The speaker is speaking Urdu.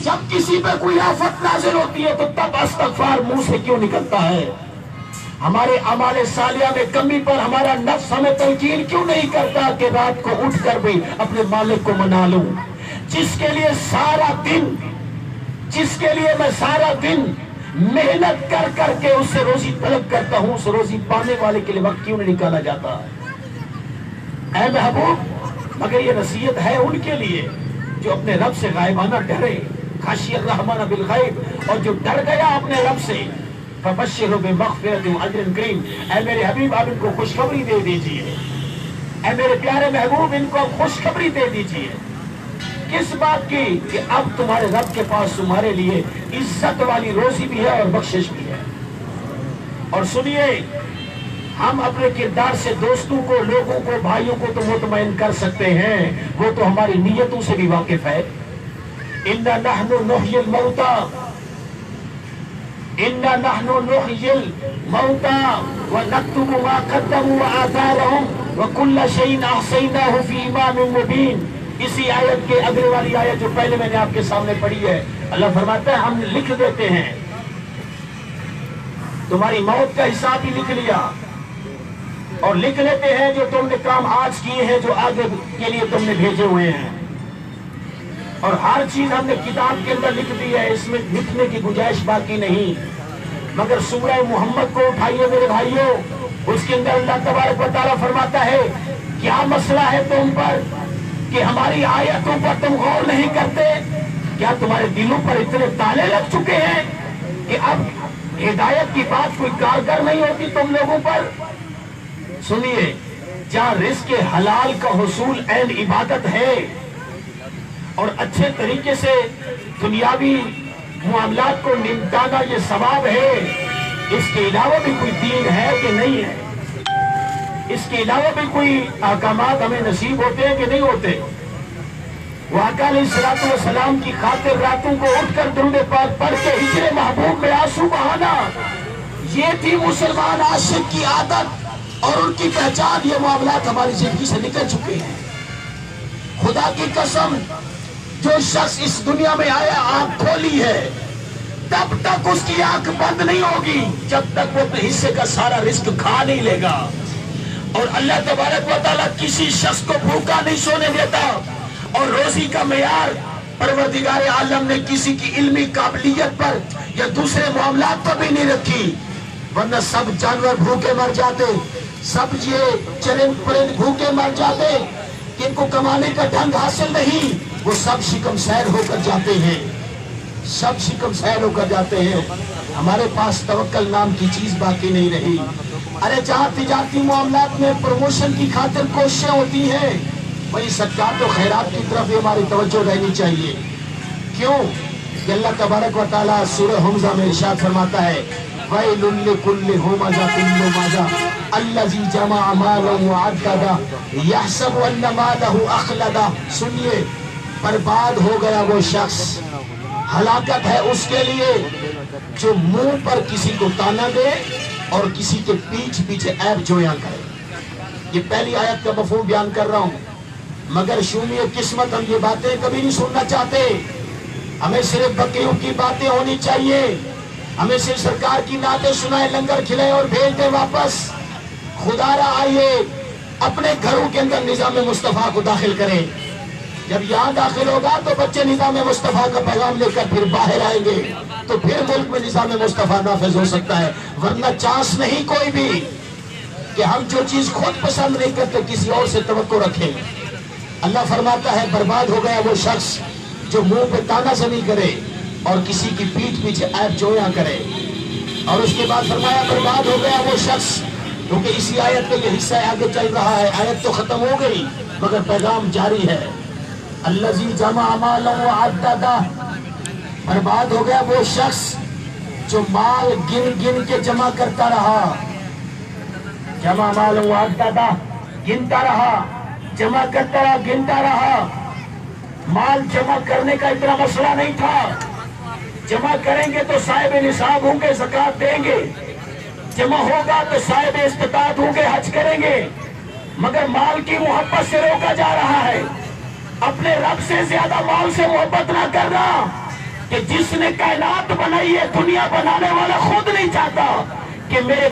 جب کسی پہ کوئی آفت نازل ہوتی ہے تو تب استغفار منہ سے کیوں نکلتا ہے؟ ہمارے اعمال صالحہ میں کمی پر ہمارا نفس ہمیں تلقین کیوں نہیں کرتا کہ رات کو اٹھ کر بھی اپنے مالک کو منا لوں؟ جس کے لیے میں سارا دن محنت کر کر کے اس سے روزی طلب کرتا ہوں، اس روزی پانے والے کے لیے وقت کیوں نہیں نکالا جاتا؟ اے محبوب، مگر یہ نصیحت ہے ان کے لیے جو اپنے رب سے غائبانہ ڈرے، خشی الرحمن بالغیب، اور جو ڈر گیا اپنے رب سے، فبشرہ بمغفرۃ واجر کریم۔ اے میرے حبیب، آپ ان کو خوشخبری دے دیجئے، اے میرے پیارے محبوب، ان کو خوشخبری دے دیجئے۔ کس بات کی؟ کہ اب تمہارے رب کے پاس تمہارے لیے عزت والی روزی بھی ہے اور بخشش بھی ہے۔ اور سنیے، ہم اپنے کردار سے دوستوں کو، لوگوں کو، بھائیوں کو تو مطمئن کر سکتے ہیں، وہ تو ہماری نیتوں سے بھی واقف ہے۔ اِنَّا نَحْنُ نُحْيِي الْمَوْتَى اِنَّا نَحْنُ نُحْيِي الْمَوْتَى وَنَكْتُبُ مَا قَدَّمُوا وَآثَارَهُمْ وَكُلَّ شَيْءٍ أَحْصَيْنَاهُ فِي إِمَامٍ مُبِينٍ۔ اسی آیت کے اگلے والی آیت جو پہلے میں نے آپ کے سامنے پڑھی ہے، اللہ فرماتا ہے ہم لکھ دیتے ہیں، تمہاری موت کا حساب بھی لکھ لیا، اور لکھ لیتے ہیں جو تم نے کام آج کیے ہیں، جو آگے کے لیے تم نے بھیجے ہوئے ہیں، اور ہر چیز ہم نے کتاب کے اندر لکھ دی ہے، اس میں لکھنے کی گنجائش باقی نہیں۔ مگر سورہ محمد کو اٹھائیے میرے بھائیوں، اس کے اندر اللہ تبارک و تعالیٰ فرماتا ہے کیا مسئلہ ہے تم پر کہ ہماری آیتوں پر تم غور نہیں کرتے؟ کیا تمہارے دلوں پر اتنے تالے لگ چکے ہیں کہ اب ہدایت کی بات کوئی کارگر نہیں ہوتی تم لوگوں پر؟ سنیے، جہاں رزق حلال کا حصول عین عبادت ہے اور اچھے طریقے سے دنیاوی معاملات کو نمٹانا یہ ثواب ہے، اس کے علاوہ بھی کوئی دین ہے کہ نہیں ہے؟ اس کے علاوہ بھی کوئی احکامات ہمیں نصیب ہوتے ہیں کہ نہیں ہوتے؟ وہ آقا علیہ السلام کی خاطر راتوں کو اٹھ کر درود پاک پڑھ کے ہجر محبوب میں آنسو بہانا، یہ تھی مسلمان عاشق کی عادت اور ان کی پہچان۔ یہ معاملات ہماری زندگی سے نکل چکے ہیں۔ خدا کی قسم، جو شخص اس دنیا میں آیا آنکھ کھولی ہے، تب تک اس کی آنکھ بند نہیں ہوگی جب تک وہ اپنے حصے کا سارا رزق کھا نہیں لے گا۔ اور اللہ تبارک و تعالیٰ کسی شخص کو بھوکا نہیں سونے دیتا، اور روزی کا معیار پروردگار عالم نے کسی کی علمی قابلیت پر یا دوسرے معاملات پر بھی نہیں رکھی، ورنہ سب جانور بھوکے مر جاتے، سب یہ چرند پرند بھوکے مر جاتے کہ ان کو کمانے کا ڈھنگ حاصل نہیں، وہ سب شکم سیر ہو کر جاتے ہیں، سب شکم سیر ہو کر جاتے ہیں۔ ہمارے پاس توکل نام کی چیز باقی نہیں رہی۔ ارے جہاں تجارتی معاملات میں پروموشن کی خاطر کوششیں ہوتی ہیں، وہی صدقات و خیرات کی طرف بھی ہماری توجہ رہنی چاہیے۔ کیوں کہ اللہ تبارک و تعالیٰ سورہ حمزہ میں ارشاد فرماتا ہے وَيْلٌ لِكُلِّ هُمَزَةٍ لُمَزَةٍ الَّذِي جَمَعَ مَالًا وَعَدَّدَهُ يَحْسَبُ أَنَّ مَالَهُ أَخْلَدَهُ۔ سنیے، برباد ہو گیا وہ شخص، ہلاکت ہے اس کے لیے جو منہ پر کسی کو تانا دے اور کسی کے پیچھے عیب جویاں کرے۔ یہ پہلی آیت کا مفہوم بیان کر رہا ہوں، مگر شومی قسمت ہم یہ باتیں کبھی نہیں سننا چاہتے۔ ہمیں صرف بکریوں کی باتیں ہونی چاہیے، ہمیں صرف سرکار کی نعتیں سنائیں، لنگر کھلائیں اور بھیج دیں واپس۔ خدا را آئیے اپنے گھروں کے اندر نظام مصطفیٰ کو داخل کریں۔ جب یہاں داخل ہوگا تو بچے نظام مصطفیٰ کا پیغام لے کر پھر باہر آئیں گے، تو پھر ملک میں نظام مصطفیٰ نافذ ہو سکتا ہے، ورنہ چانس نہیں کوئی بھی کہ ہم جو چیز خود پسند نہیں کرتے کسی اور سے توقع رکھیں۔ اللہ فرماتا ہے برباد ہو گیا وہ شخص جو منہ پہ تانا زنی کرے اور کسی کی پیٹھ پیچھے عیب جویاں کرے۔ اور اس کے بعد فرمایا برباد ہو گیا وہ شخص، کیونکہ اسی آیت کا یہ حصہ آگے چل رہا ہے، آیت تو ختم ہو گئی مگر پیغام جاری ہے۔ الذی جمع مالا وعددہ، برباد ہو گیا وہ شخص جو مال گن گن کے جمع کرتا رہا، جمع مالا وعددہ، گنتا رہا، جمع کرتا رہا، گنتا رہا۔ مال جمع کرنے کا اتنا مسئلہ نہیں تھا، جمع کریں گے تو صاحب نصاب ہوں گے، زکوٰۃ دیں گے، جمع ہوگا تو صاحب استطاعت ہوں گے، حج کریں گے، مگر مال کی محبت سے روکا جا رہا ہے۔ اپنے رب سے زیادہ مال سے محبت نہ کرنا، کہ جس نے کائنات بنائی ہے دنیا بنانے والا خود نہیں چاہتا کہ میرے